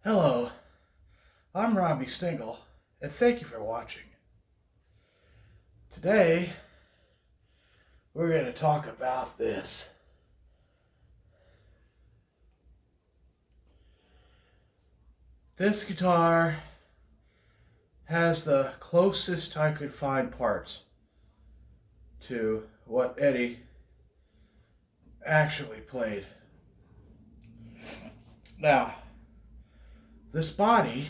Hello, I'm Robbie Stingle, and thank you for watching. Today, we're going to talk about this. This guitar has the closest I could find parts to what Eddie actually played. Now, this body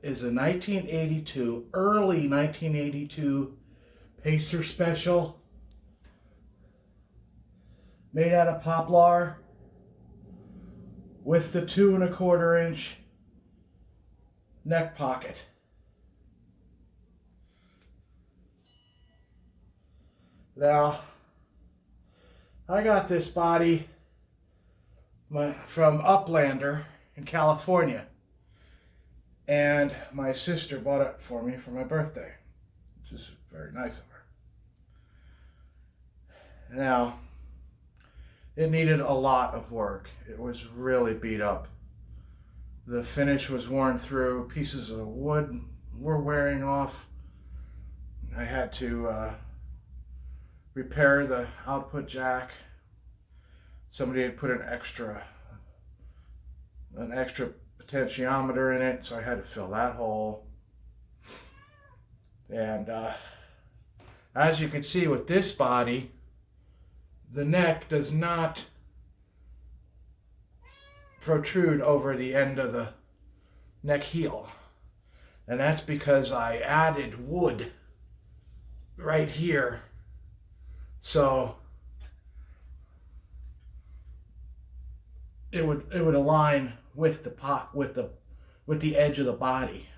is a 1982, early 1982 Pacer Special made out of poplar with the 2¼ inch neck pocket. Now, I got this body from Uplander in California, and my sister bought it for me for my birthday, which is very nice of her. Now, it needed a lot of work. It was really beat up. The finish was worn through, pieces of the wood were wearing off. I had to repair the output jack. Somebody had put an extra potentiometer in it, so I had to fill that hole. And as you can see with this body, the neck does not protrude over the end of the neck heel. And that's because I added wood right here. So it would align with the edge of the body.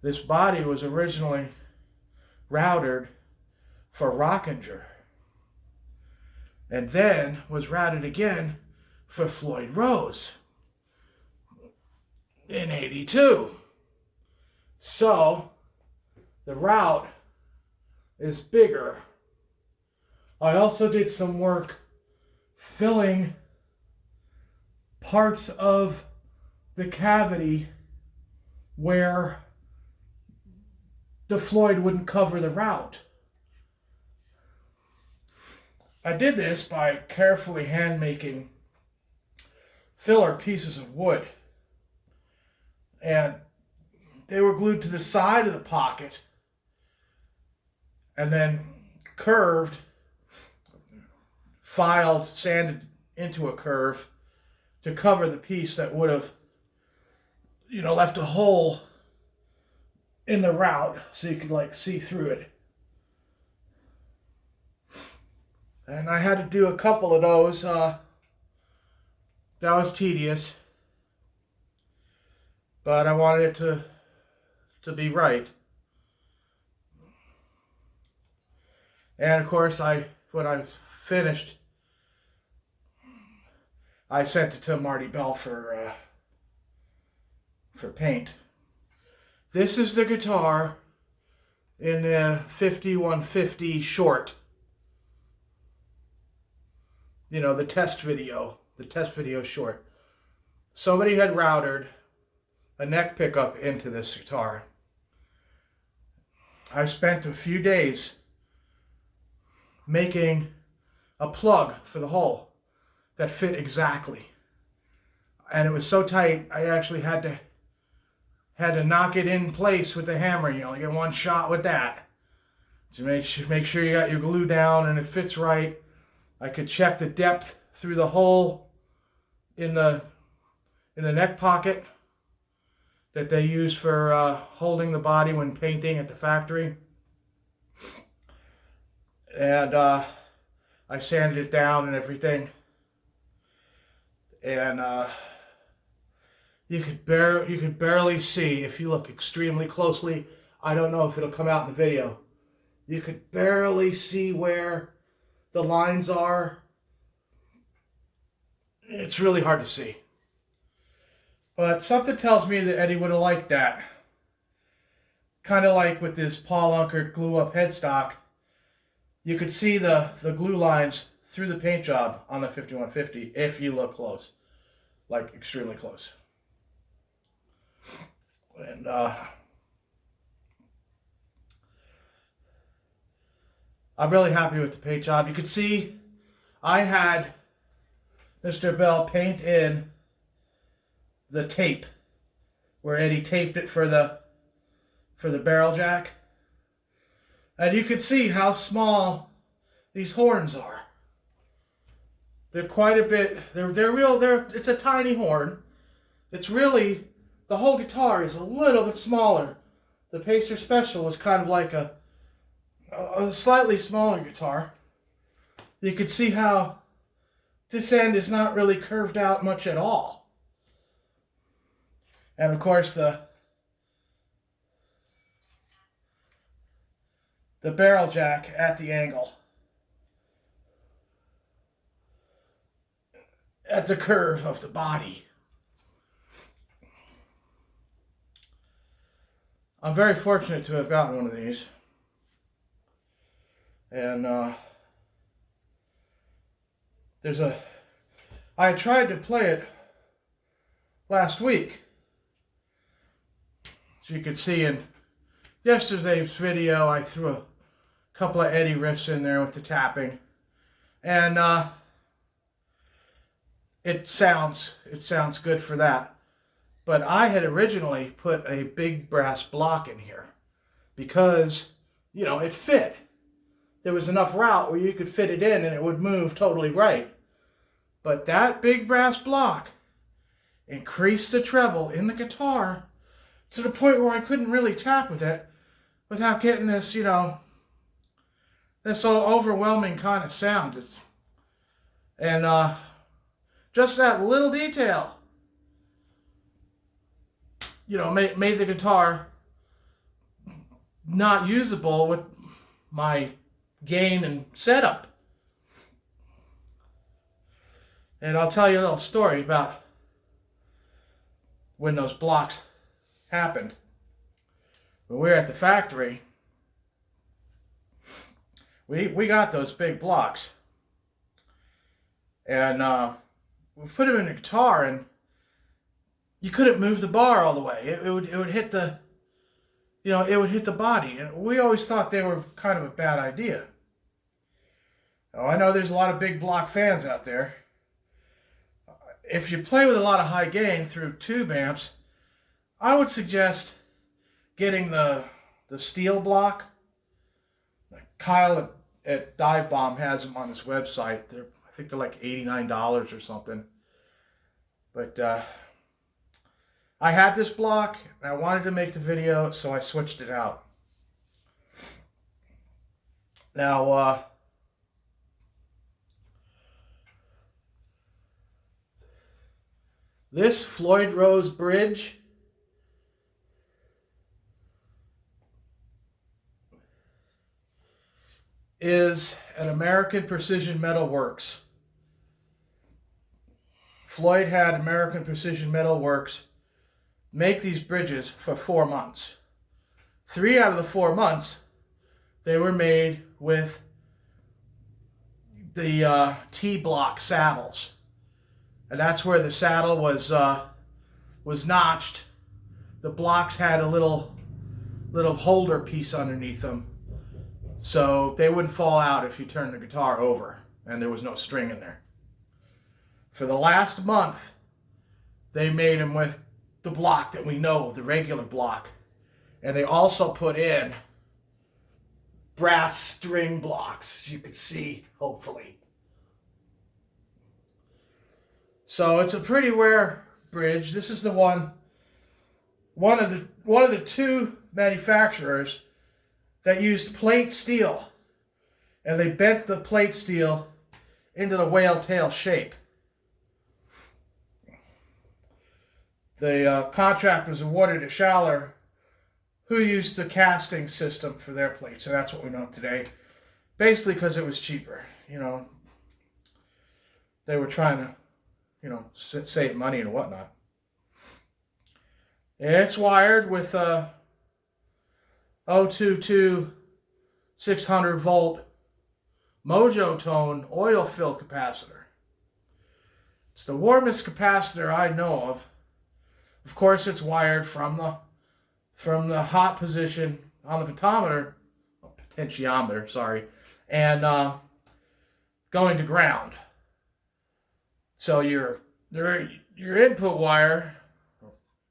This body was originally routed for Rockinger, and then was routed again for Floyd Rose in '82. So the route is bigger. I also did some work filling parts of the cavity where the Floyd wouldn't cover the route. I did this by carefully hand making filler pieces of wood, and they were glued to the side of the pocket and then curved, filed, sanded into a curve to cover the piece that would have, left a hole in the route so you could see through it. And I had to do a couple of those. That was tedious, but I wanted it to be right. And of course, when I finished, I sent it to Marty Bell for paint. This is the guitar in the 5150 short. The test video short. Somebody had routed a neck pickup into this guitar. I spent a few days making a plug for the hole that fit exactly, and it was so tight I actually had to knock it in place with the hammer. You only get one shot with that, so make sure you got your glue down and it fits right. I could check the depth through the hole in the neck pocket that they use for holding the body when painting at the factory. And I sanded it down and everything. And you could barely see, if you look extremely closely. I don't know if it'll come out in the video. You could barely see where the lines are. It's really hard to see. But something tells me that Eddie would have liked that. Kind of like with this Paul Unkert glue-up headstock. You could see the glue lines through the paint job on the 5150 if you look close. like extremely close. And I'm really happy with the paint job. You could see I had Mr. Bell paint in the tape where Eddie taped it for the barrel jack. And you could see how small these horns are. They're quite a bit, it's a tiny horn. It's really, the whole guitar is a little bit smaller. The Pacer Special is kind of like a slightly smaller guitar. You can see how this end is not really curved out much at all. And of course the barrel jack at the angle. At the curve of the body. I'm very fortunate to have gotten one of these. And I tried to play it last week. As you could see in yesterday's video, I threw a couple of Eddie riffs in there with the tapping. And it sounds good for that. But I had originally put a big brass block in here because, you know, it fit. There was enough route where you could fit it in and it would move totally right. But that big brass block increased the treble in the guitar to the point where I couldn't really tap with it without getting this, you know, this overwhelming kind of sound. And just that little detail, you know, made the guitar not usable with my gain and setup. And I'll tell you a little story about when those blocks happened. When we were at the factory, we got those big blocks. And we put them in the guitar, and you couldn't move the bar all the way. It would hit the, you know, it would hit the body. And we always thought they were kind of a bad idea. Now, I know there's a lot of big block fans out there. If you play with a lot of high gain through tube amps, I would suggest getting the steel block. Like Kyle at Dive Bomb has them on his website. I think they're like $89 or something. But I had this block and I wanted to make the video, so I switched it out. Now, this Floyd Rose bridge is an American Precision Metal Works. Floyd had American Precision Metal Works make these bridges for 4 months. 3 out of the 4 months, they were made with the T-block saddles. And that's where the saddle was notched. The blocks had a little holder piece underneath them, so they wouldn't fall out if you turned the guitar over, and there was no string in there. For the last month, they made them with the block that we know, the regular block. And they also put in brass string blocks, as you can see, hopefully. So it's a pretty rare bridge. This is the one of the 2 manufacturers that used plate steel, and they bent the plate steel into the whale tail shape. The contract was awarded to Schaller, who used the casting system for their plates, and that's what we know today. Basically because it was cheaper, you know. They were trying to, you know, save money and whatnot. It's wired with a 022 600 volt Mojo Tone oil fill capacitor. It's the warmest capacitor I know of. Of course, it's wired from the hot position on the potentiometer, sorry, and going to ground. So your input wire,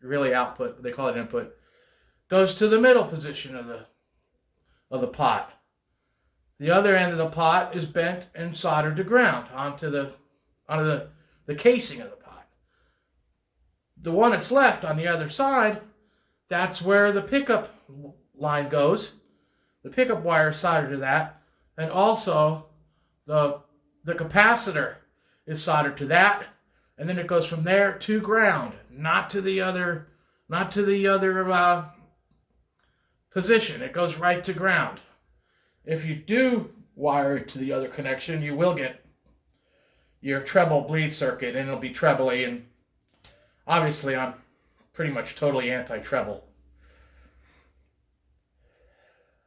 really output, but they call it input, goes to the middle position of the pot. The other end of the pot is bent and soldered to ground onto the casing of the pot. The one that's left on the other side, that's where the pickup line goes. The pickup wire is soldered to that, and also the capacitor is soldered to that, and then it goes from there to ground, not to the other position. It goes right to ground. If you do wire it to the other connection, you will get your treble bleed circuit, and it'll be trebly, and obviously I'm pretty much totally anti-treble.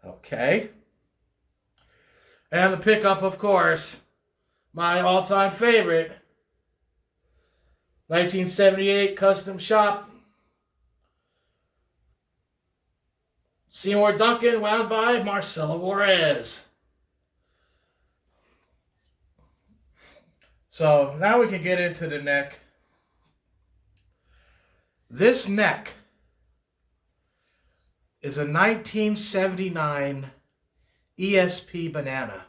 Okay. And the pickup, of course, my all-time favorite, 1978 custom shop, Seymour Duncan, wound by Marcelo Juarez. So now we can get into the neck. This neck is a 1979 ESP banana.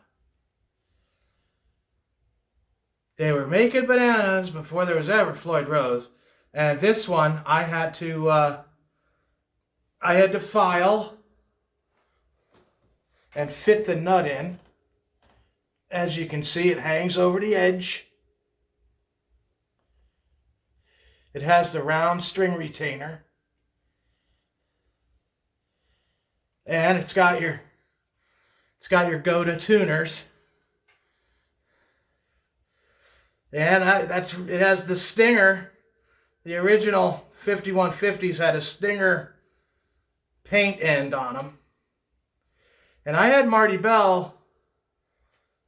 They were making bananas before there was ever Floyd Rose, and this one I had to file and fit the nut in. As you can see, it hangs over the edge. It has the round string retainer. And it's got your Goda tuners. And it has the stinger. The original 5150s had a stinger paint end on them. And I had Marty Bell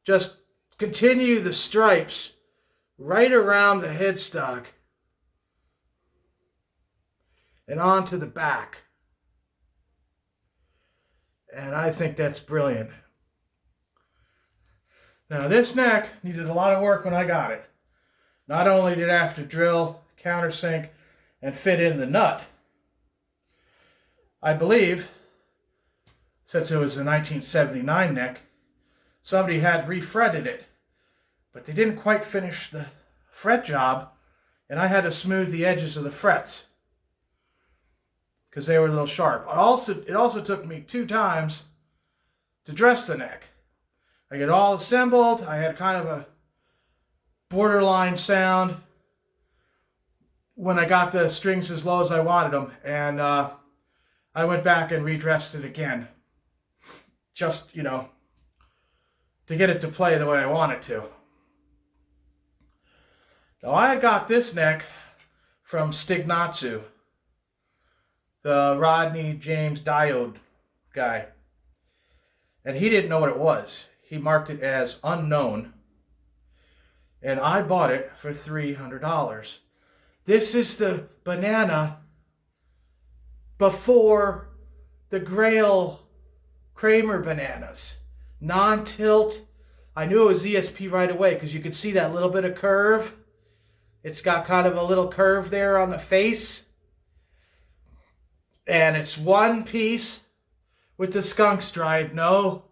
just continue the stripes right around the headstock and onto the back. And I think that's brilliant. Now this neck needed a lot of work when I got it. Not only did I have to drill, countersink, and fit in the nut, I believe, since it was a 1979 neck, somebody had refretted it, but they didn't quite finish the fret job, and I had to smooth the edges of the frets because they were a little sharp. It also took me 2 times to dress the neck. I get all assembled. I had kind of a borderline sound when I got the strings as low as I wanted them, and I went back and redressed it again, just, to get it to play the way I want it to. Now I had got this neck from Stignatsu, the Rodney James Diode guy, and he didn't know what it was. He marked it as unknown, and I bought it for $300. This is the banana before the Grail Kramer bananas. Non-tilt. I knew it was ESP right away because you could see that little bit of curve. It's got kind of a little curve there on the face. And it's one piece with the skunk stripe. No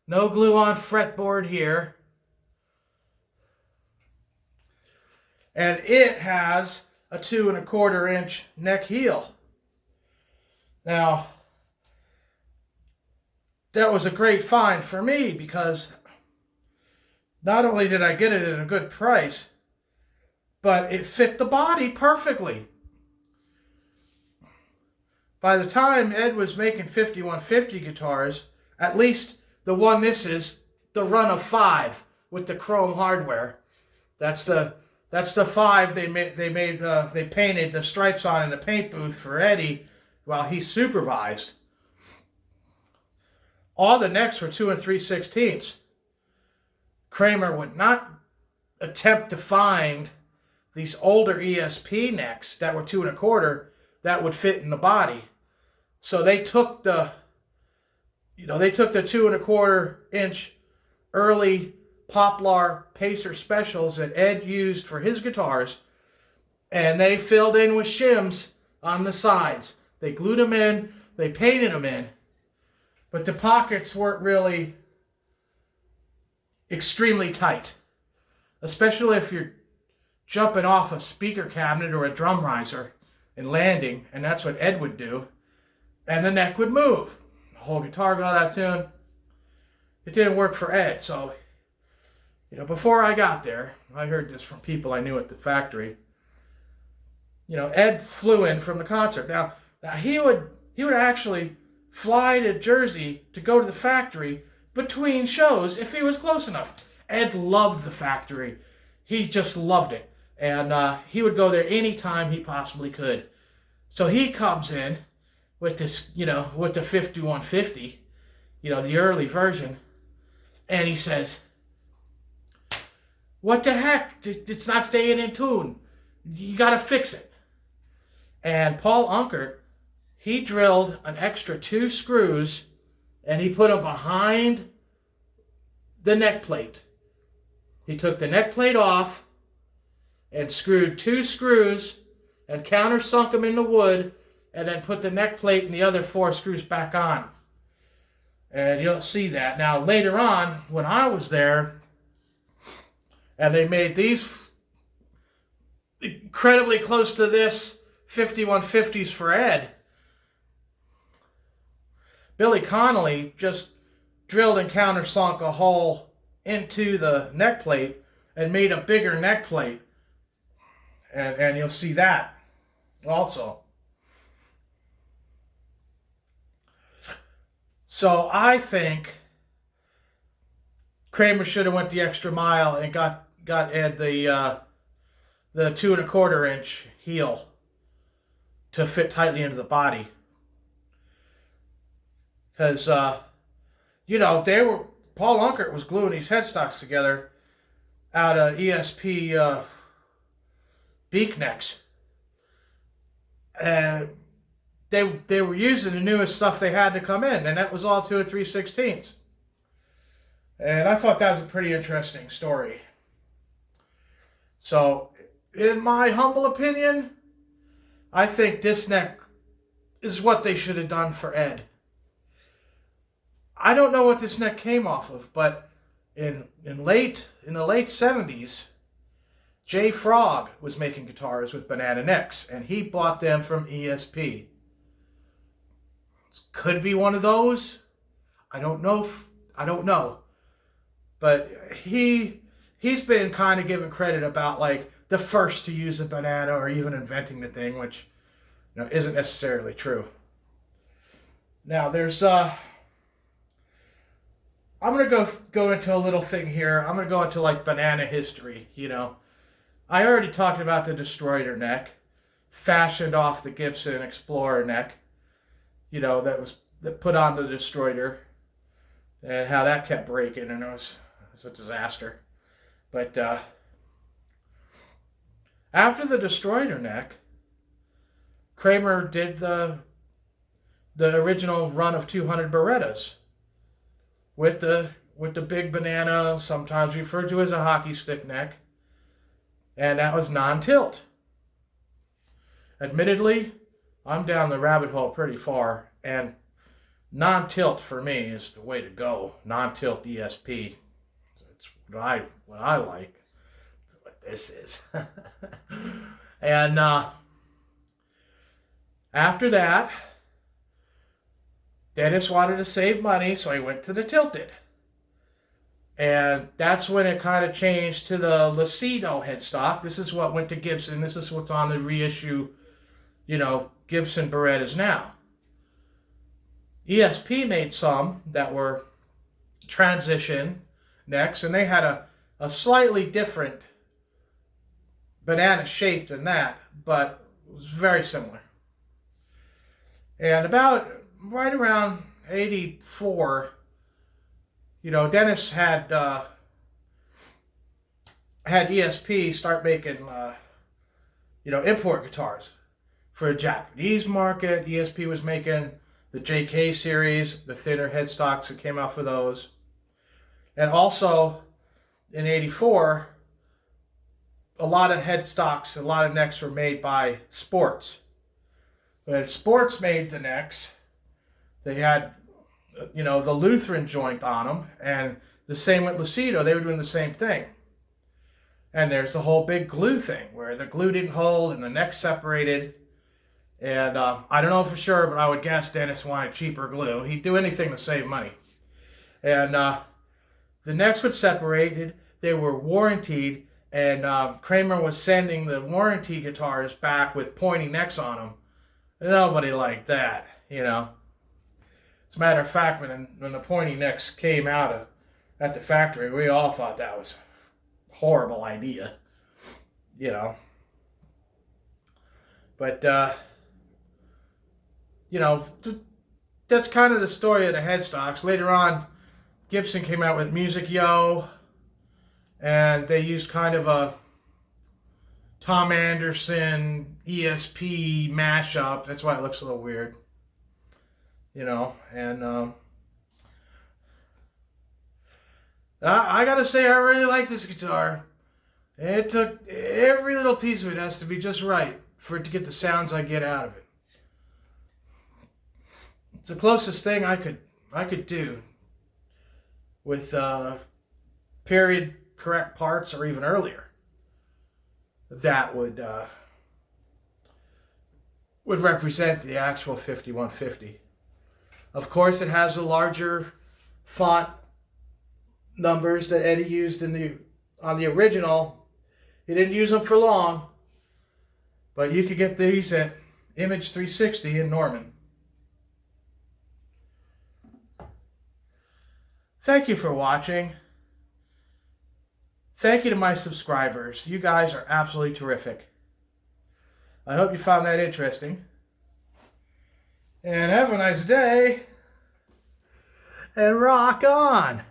glue on fretboard here. And it has a 2 1/4 inch neck heel. Now, that was a great find for me because not only did I get it at a good price, but it fit the body perfectly. By the time Ed was making 5150 guitars, at least the one this is, the run of 5 with the chrome hardware. That's the 5 they painted the stripes on in the paint booth for Eddie while he supervised. All the necks were 2 3/16. Kramer would not attempt to find these older ESP necks that were 2 1/4 that would fit in the body. So they took the 2 1/4 inch early Poplar Pacer specials that Ed used for his guitars, and they filled in with shims on the sides. They glued them in, they painted them in, but the pockets weren't really extremely tight, especially if you're jumping off a speaker cabinet or a drum riser and landing, and that's what Ed would do, and the neck would move. The whole guitar got out of tune. It didn't work for Ed, so before I got there, I heard this from people I knew at the factory. Ed flew in from the concert. Now he would actually fly to Jersey to go to the factory between shows if he was close enough. Ed loved the factory. He just loved it. And he would go there anytime he possibly could. So he comes in with this, with the 5150, the early version, and he says, "What the heck? It's not staying in tune. You got to fix it." And Paul Unkert, he drilled an extra 2 screws, and he put them behind the neck plate. He took the neck plate off and screwed 2 screws and countersunk them in the wood, and then put the neck plate and the other 4 screws back on. And you'll see that. Now, later on, when I was there, and they made these incredibly close to this 5150s for Ed, Billy Connolly just drilled and countersunk a hole into the neck plate and made a bigger neck plate. And you'll see that also. So I think Kramer should have went the extra mile and got Ed the 2 1/4 inch heel to fit tightly into the body. Because Paul Unkert was gluing these headstocks together out of ESP beak necks, and they were using the newest stuff they had to come in, and that was all 2 3/16. And I thought that was a pretty interesting story. So, in my humble opinion, I think this neck is what they should have done for Ed. I don't know what this neck came off of, but in the late 70s, Jay Frog was making guitars with banana necks, and he bought them from ESP. Could be one of those. I don't know. But he's been kind of given credit about like the first to use a banana or even inventing the thing, which isn't necessarily true. Now there's I'm gonna go into a little thing here. I'm gonna go into like banana history. I already talked about the Destroyer neck, fashioned off the Gibson Explorer neck. That put on the Destroyer, and how that kept breaking, and it was a disaster. But after the Destroyer neck, Kramer did the original run of 200 Berettas with the big banana, sometimes referred to as a hockey stick neck, and that was non-tilt. Admittedly, I'm down the rabbit hole pretty far, and non-tilt for me is the way to go. Non-tilt ESP. It's what I like. That's what this is. And after that, Dennis wanted to save money, so he went to the tilted. And that's when it kind of changed to the Lucido headstock. This is what went to Gibson. This is what's on the reissue, Gibson Berettas now. ESP made some that were transition necks, and they had a slightly different banana shape than that, but it was very similar. And about right around 84, Dennis had ESP start making import guitars for the Japanese market. ESP was making the JK series, the thinner headstocks that came out for those. And also in '84, a lot of headstocks, a lot of necks were made by Sports. When Sports made the necks, they had, the Lutheran joint on them, and the same with Lucido. They were doing the same thing. And there's the whole big glue thing where the glue didn't hold and the neck separated. And I don't know for sure, but I would guess Dennis wanted cheaper glue. He'd do anything to save money. And the necks would separated. They were warrantied, and Kramer was sending the warranty guitars back with pointy necks on them. Nobody liked that, As a matter of fact, when the pointy necks came out at the factory, we all thought that was a horrible idea, But, that's kind of the story of the headstocks. Later on, Gibson came out with Music Yo, and they used kind of a Tom Anderson ESP mashup. That's why it looks a little weird, and I gotta say, I really like this guitar. It took every little piece of it has to be just right for it to get the sounds I get out of it. It's the closest thing I could do with period correct parts, or even earlier, that would represent the actual 5150. Of course, it has the larger font numbers that Eddie used on the original. He didn't use them for long, but you could get these at Image 360 in Norman. Thank you for watching. Thank you to my subscribers. You guys are absolutely terrific. I hope you found that interesting. And have a nice day. And rock on.